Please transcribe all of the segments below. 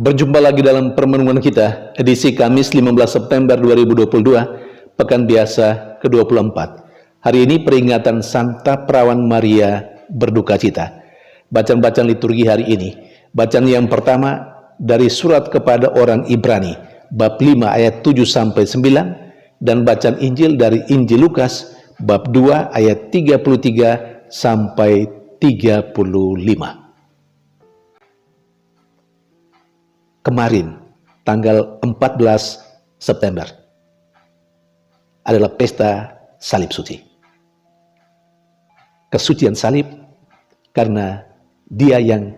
Berjumpa lagi dalam permenungan kita, edisi Kamis 15 September 2022, Pekan Biasa ke-24. Hari ini peringatan Santa Perawan Maria berduka cita. Bacaan-bacaan liturgi hari ini. Bacaan yang pertama dari surat kepada orang Ibrani, bab 5 ayat 7-9, dan bacaan Injil dari Injil Lukas, bab 2 ayat 33-35. Kemarin, tanggal 14 September, adalah pesta salib suci. Kesucian salib karena dia yang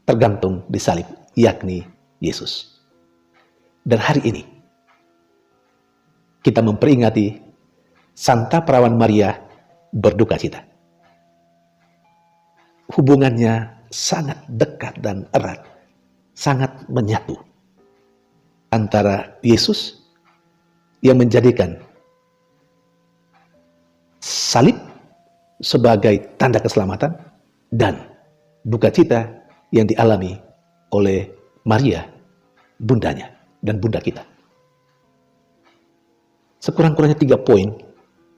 tergantung di salib, yakni Yesus. Dan hari ini, kita memperingati Santa Perawan Maria berduka cita. Hubungannya sangat dekat dan erat, sangat menyatu antara Yesus yang menjadikan salib sebagai tanda keselamatan dan duka cita yang dialami oleh Maria, bundanya dan bunda kita. Sekurang-kurangnya 3 poin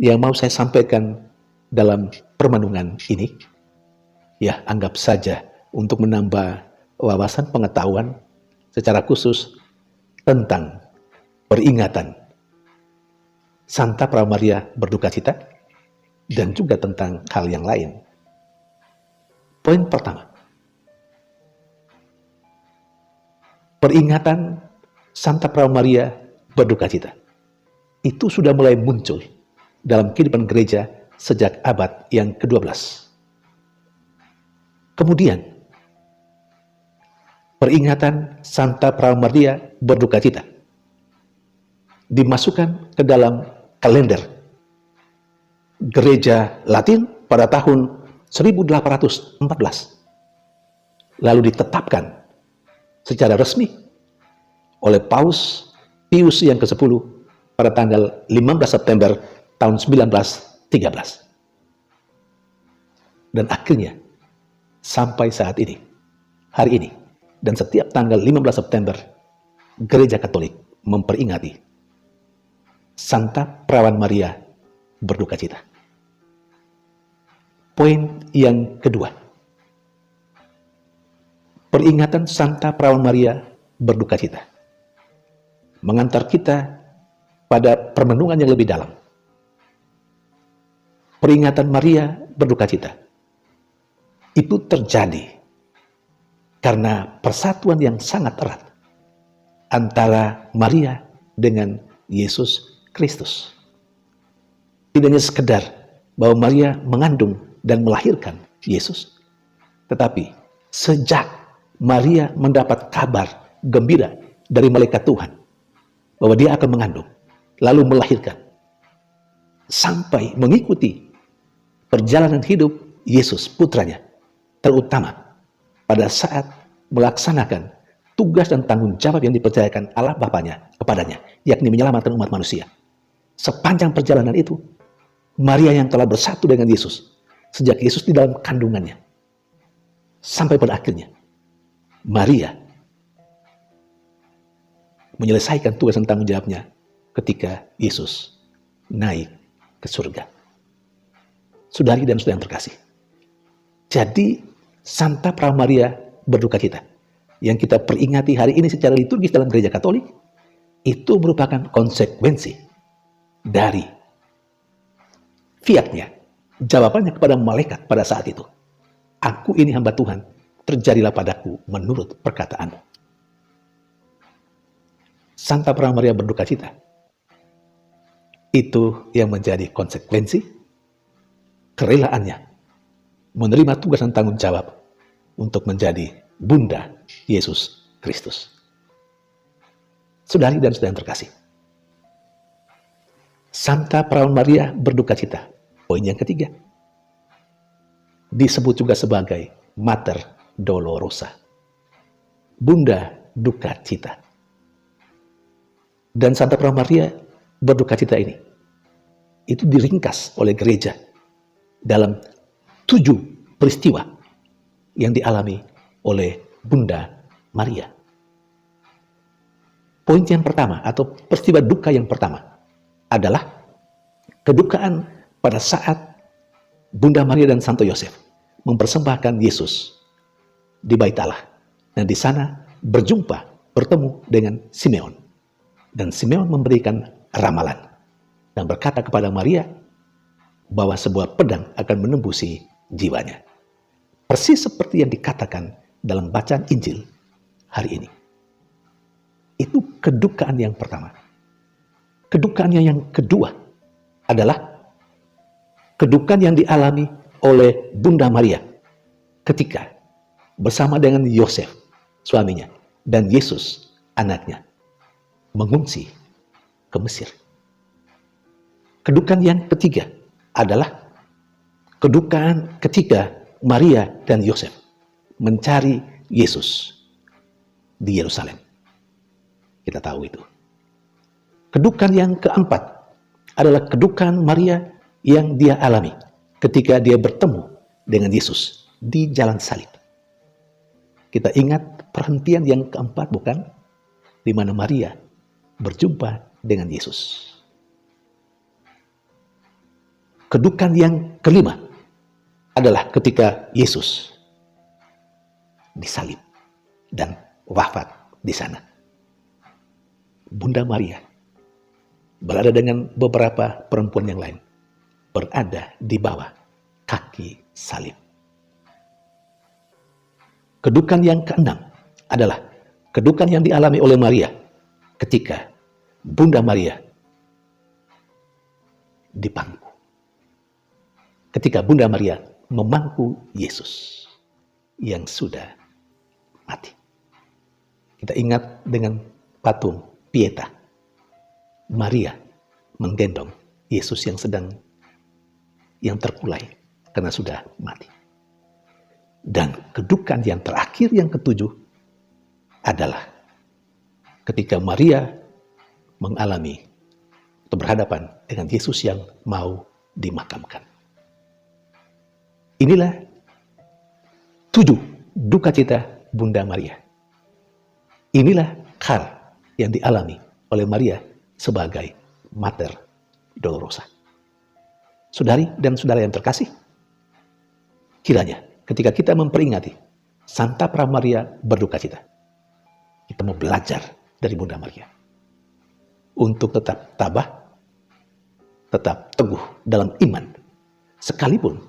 yang mau saya sampaikan dalam permenungan ini. Ya, anggap saja untuk menambah wawasan pengetahuan secara khusus tentang peringatan Santa Perawan Maria berduka cita dan juga tentang hal yang lain. Poin pertama, peringatan Santa Perawan Maria berduka cita itu sudah mulai muncul dalam kehidupan gereja sejak abad yang ke-12. Kemudian peringatan Santa Perawan Maria berduka cita dimasukkan ke dalam kalender gereja Latin pada tahun 1814. Lalu ditetapkan secara resmi oleh Paus Pius yang ke-10 pada tanggal 15 September tahun 1913. Dan akhirnya sampai saat ini, hari ini, dan setiap tanggal 15 September, Gereja Katolik memperingati Santa Perawan Maria berduka cita. Poin yang kedua, peringatan Santa Perawan Maria berduka cita mengantar kita pada permenungan yang lebih dalam. Peringatan Maria berduka cita itu terjadi karena persatuan yang sangat erat antara Maria dengan Yesus Kristus. Tidak hanya sekedar bahwa Maria mengandung dan melahirkan Yesus, tetapi sejak Maria mendapat kabar gembira dari malaikat Tuhan bahwa dia akan mengandung, lalu melahirkan, sampai mengikuti perjalanan hidup Yesus putranya, terutama pada saat melaksanakan tugas dan tanggung jawab yang dipercayakan Allah Bapanya kepadanya, yakni menyelamatkan umat manusia. Sepanjang perjalanan itu, Maria yang telah bersatu dengan Yesus, sejak Yesus di dalam kandungannya, sampai pada akhirnya, Maria menyelesaikan tugas dan tanggung jawabnya ketika Yesus naik ke surga. Saudari dan saudara yang terkasih, jadi Santa Perawan Maria berduka cita yang kita peringati hari ini secara liturgis dalam gereja Katolik itu merupakan konsekuensi dari fiatnya, jawabannya kepada malaikat pada saat itu. Aku ini hamba Tuhan, terjadilah padaku menurut perkataanmu. Santa Perawan Maria berduka cita itu yang menjadi konsekuensi kerelaannya menerima tugas dan tanggung jawab untuk menjadi bunda Yesus Kristus. Saudari dan saudara yang terkasih, Santa Perawan Maria berduka cita, poin yang ketiga, disebut juga sebagai Mater Dolorosa, bunda duka cita. Dan Santa Perawan Maria berduka cita ini itu diringkas oleh gereja dalam 7 peristiwa yang dialami oleh Bunda Maria. poin yang pertama atau peristiwa duka yang pertama adalah kedukaan pada saat Bunda Maria dan Santo Yosef mempersembahkan Yesus di Bait Allah. Dan di sana bertemu dengan Simeon. Dan Simeon memberikan ramalan dan berkata kepada Maria bahwa sebuah pedang akan menembusi jiwanya. Persis seperti yang dikatakan dalam bacaan Injil hari ini. Itu kedukaan yang pertama. Kedukaannya yang kedua adalah kedukaan yang dialami oleh Bunda Maria ketika bersama dengan Yosef, suaminya, dan Yesus, anaknya, mengungsi ke Mesir. Kedukaan yang ketiga adalah kedukaan ketika Maria dan Yosef mencari Yesus di Yerusalem. Kita tahu itu. Kedukaan yang keempat adalah kedukaan Maria yang dia alami ketika dia bertemu dengan Yesus di jalan salib. Kita ingat perhentian yang keempat, bukan? Di mana Maria berjumpa dengan Yesus. Kedukaan yang kelima adalah ketika Yesus disalib dan wafat di sana. Bunda Maria berada dengan beberapa perempuan yang lain, berada di bawah kaki salib. Kedukaan yang keenam adalah kedukaan yang dialami oleh Maria ketika Bunda Maria dipangku. Ketika Bunda Maria memangku Yesus yang sudah mati. Kita ingat dengan patung Pieta. Maria menggendong Yesus yang terkulai karena sudah mati. Dan kedukaan yang terakhir yang ketujuh adalah ketika Maria mengalami atau berhadapan dengan Yesus yang mau dimakamkan. Inilah 7 duka cita Bunda Maria. Inilah hal yang dialami oleh Maria sebagai Mater Dolorosa. Saudari dan saudara yang terkasih, kiranya ketika kita memperingati Santa Pramaria berduka cita, kita mau belajar dari Bunda Maria untuk tetap tabah, tetap teguh dalam iman, sekalipun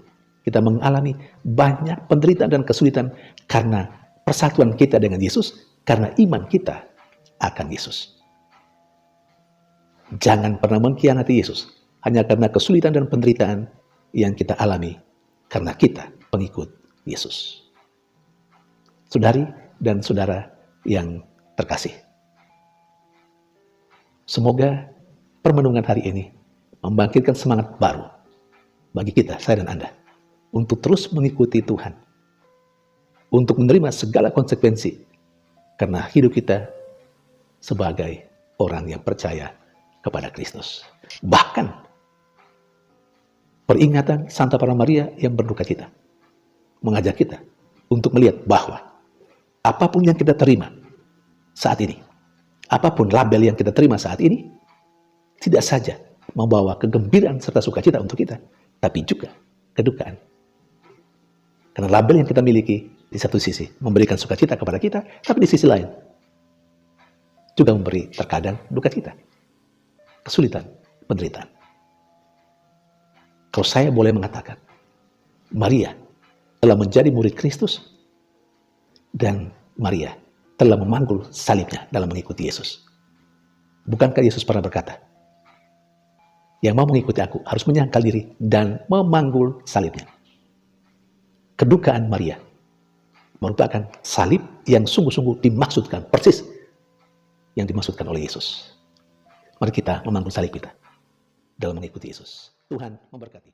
kita mengalami banyak penderitaan dan kesulitan karena persatuan kita dengan Yesus, karena iman kita akan Yesus. Jangan pernah mengkhianati Yesus hanya karena kesulitan dan penderitaan yang kita alami karena kita pengikut Yesus. Saudari dan saudara yang terkasih, semoga permenungan hari ini membangkitkan semangat baru bagi kita, saya dan Anda, untuk terus mengikuti Tuhan, untuk menerima segala konsekuensi karena hidup kita sebagai orang yang percaya kepada Kristus. Bahkan peringatan Santa Pramaria yang berduka cita mengajak kita untuk melihat bahwa apapun yang kita terima saat ini, apapun label yang kita terima saat ini, tidak saja membawa kegembiraan serta sukacita untuk kita, tapi juga kedukaan. Karena label yang kita miliki di satu sisi memberikan sukacita kepada kita, tapi di sisi lain juga memberi terkadang duka cita, kesulitan, penderitaan. Kalau saya boleh mengatakan, Maria telah menjadi murid Kristus dan Maria telah memanggul salibnya dalam mengikuti Yesus. Bukankah Yesus pernah berkata, yang mau mengikuti aku harus menyangkal diri dan memanggul salibnya. Kedukaan Maria merupakan salib yang sungguh-sungguh dimaksudkan persis yang dimaksudkan oleh Yesus. Mari kita memanggul salib kita dalam mengikuti Yesus. Tuhan memberkati.